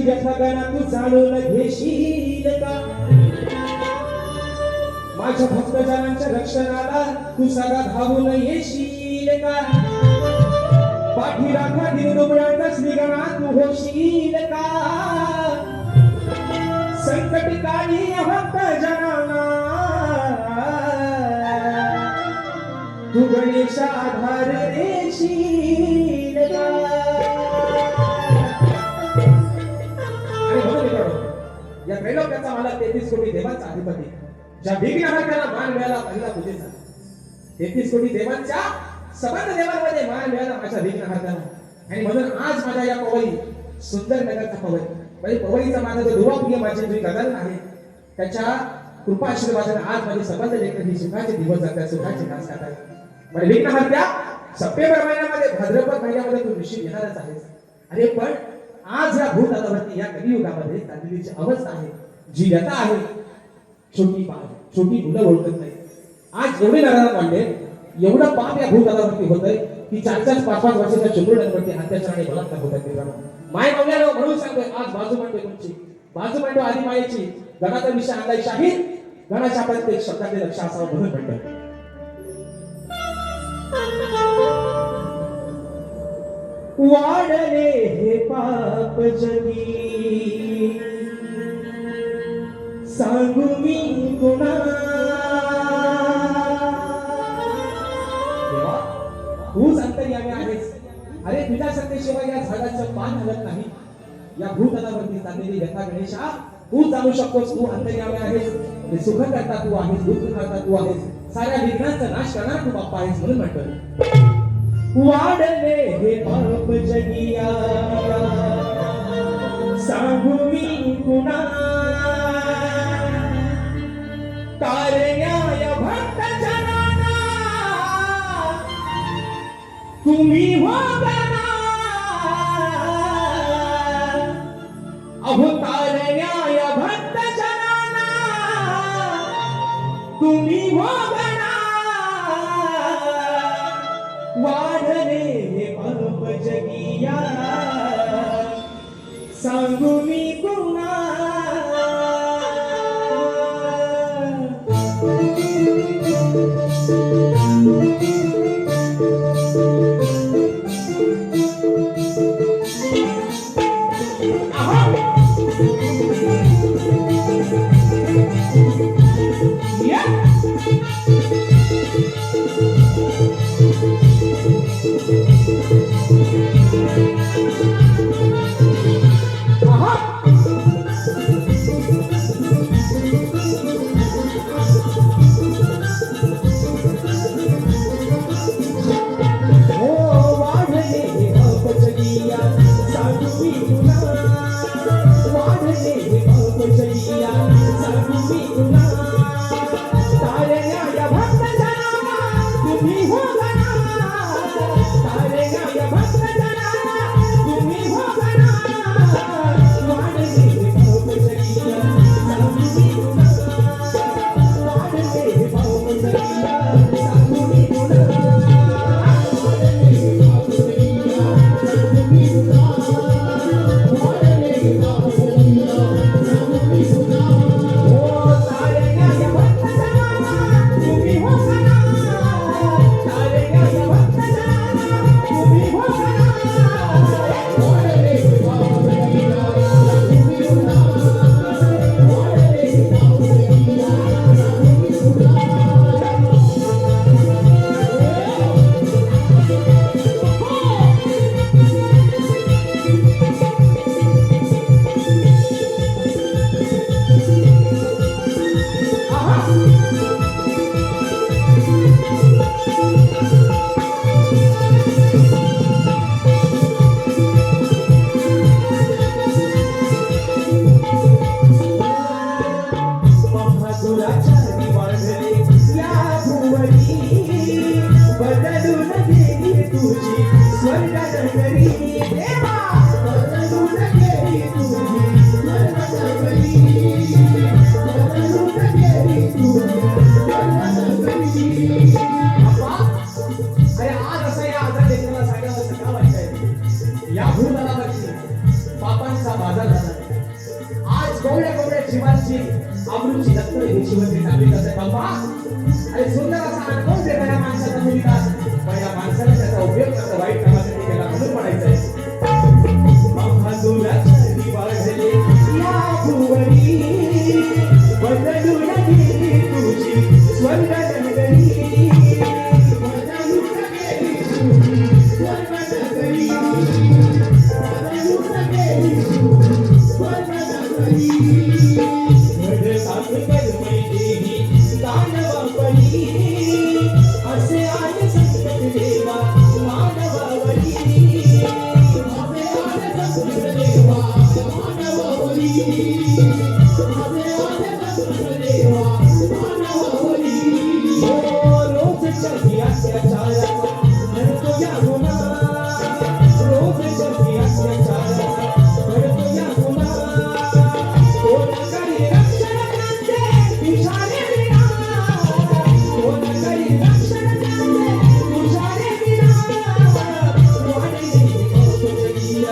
व्यथा गणा तू जाणून घेशील का? माझ्या भक्तजनांच्या रक्षणाला तू सदा धावून येशील का? पाठी राखा दिनदुबळ्यांचा श्रीगणा तू होशील का? संकट काळी भक्तजनांना तू गणेश आधार देशील का? या त्रैलोक्याचा मला 33 कोटी देवांचा अधिपती ज्या विघ्नहर्त्याला मान मिळाला पहिला पूजेचा 33 कोटी देवांच्या सबंध देवांमध्ये मान मिळाला माझ्या विघ्नहर्त्याला. आणि म्हणून आज माझ्या या पवई सुंदर नगरचा पवई म्हणजे पवईचा माझा जो दुवाप्रिय माझे जे गगन आहे त्याच्या कृपा आशीर्वादाने आज माझे सबंध लेखन ही सुखाचे दिवस जातात सुखाचे नाच करतात. म्हणजे विघ्नहर्त्या सप्टेंबर महिन्यामध्ये भाद्रपद महिन्यामध्ये तू निश्चित येणारच आहेस. अरे पण आज या भूतलावरती या कलियुगामध्ये चाललेली अवस्था आहे जी व्यथा आहे छोटी मुलं ओळखत नाही. आज एवढे नराधम वाढले एवढं पाप या भूतलावरती होतंय की 4-5 वर्षाच्या चिमुरड्यांवरती अत्याचार आणि बलात्कार होतात मित्रांनो. माय मावल्याला म्हणून सांगतोय आज बाजू मांडते तुमची बाजू मांडो आधी मायेची गणाचा विषय आणलाय शाहीर गणाच्या प्रत्येक शब्दाचे लक्ष असावं म्हणून म्हणतोय. वाढले हे पाप जगी सांगू मी गुणा तूच अंतर्यामी आहेस. अरे तुझ्या सत्तेशिवाय या झाडाचं पान हलत नाही. या भूतलावरती चाललेली व्यथा गणेशा तू जाणू शकतोस. तू अंतर्यामी आहेस. सुख करता तू आहेस दुःख करता तू आहेस. साऱ्या विघ्नांचा नाश करणार तू बाप्पा आहेस म्हणून म्हणतोय. वाढले हे पाप जगिया सांगू मी कुणा कारण्याय भक्त जनाना तुम्ही हो गणा. अहो कारण्याय भक्त जनाना तुम्ही हो गणा. वाढले हे पाप जगिया सांगू मी कुणा. या भूतलावरती पापांचा बाजार झाला. अशी अमृतची दत्तने शिवत्री टाकली असे बाबा आणि सुंदर असा अनुभव देता या माणसाचा मुलगा पण या माणसाला त्याचा उपयोग त्याचा वाईट कामासाठी केला म्हणून म्हणायचंय महादुराची वाढले या भुवनी बदलू लागली तुझी स्वर्ग नगरी बदलू लागली तुझी स्वर्ग नगरी बदलू लागली तुझी स्वर्ग नगरी वड सासकर मैदेही दानवावली असे आले संकट देवा मानवावली असे आले संकट देवा मानवावली असे आले संकट देवा मानवावली रोज चली अत्याचाराचा धरतो या गुन्हा रोज चली अत्याचाराचा धरतो या गुन्हा कोण करी रक्षण त्यांचे इशारे विना कोण करी रक्षण त्यांचे इशारे विना वाढले पावसाळ्या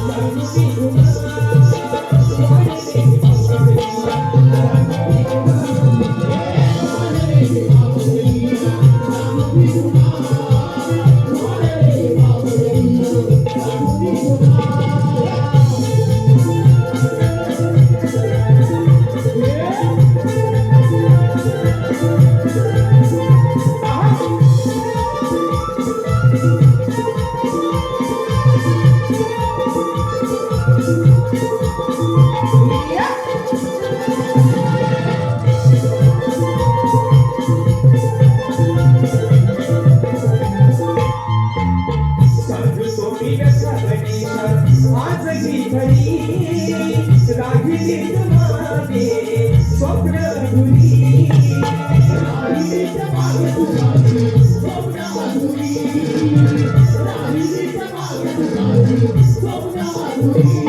सांगू गुन्हा वाढले पावसाळ्या सांगू गुन्हा वाढले पावसाळ्या सांगू गुन्हा वाढले पावसाळ्या सांगू गुन्हा सांगतो मी व्यथा गणेशा आजही घरी राहिलीत मागे स्वप्न अधुरी राहिलीत मागे तुझी स्वप्न अधुरी राहिलीत मागे तुझी स्वप्न अधुरी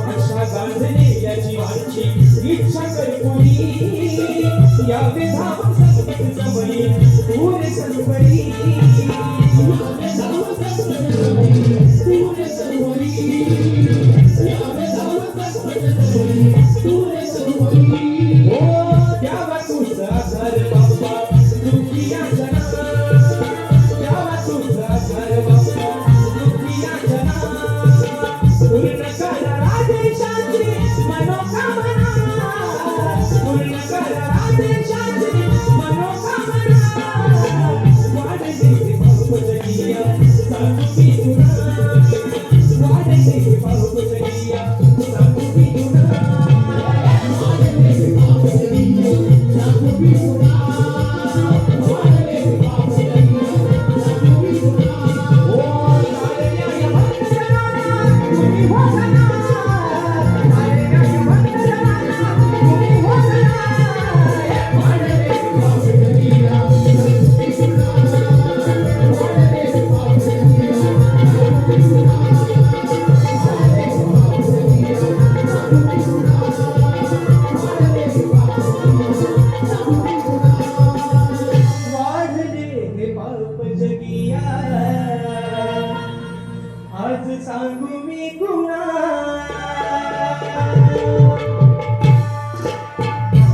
अशा गांजलेल्या जीवांची इच्छा करपुरी या विधाव संकट जमली पुरे संवरी या विधाव संकट जमली पुरे संवरी या विधाव संकट जमली पुरे संवरी ओ द्यावा तुझा घर बाप्पा दुखिया जना द्यावा तुझा घर बाप्पा दुखिया जना पूर्ण कर आदेशाची मनोकामना पूर्ण कर आदेशाची मनोकामना वाढले पावसाळ्या सांगू गुन्हा वाढले पावसाळ्या सांगू गुन्हा वाढले पावसाळ्या सांगू गुन्हा वाढले पावसाळ्या सांगू गुन्हा ओ लाडल्या भक्तजनांना तुम्ही हो सना लाडल्या भक्तजनांना तुम्ही हो सना वाढले पावसाळ्या सांगू गुन्हा वाढले पावसाळ्या सांगू गुन्हा वाढले पावसाळ्या सांगू गुन्हा वाढले पावसाळ्या सांगू गुन्हा वाढले हे पाप जगिया आज सांगू मी गुन्हा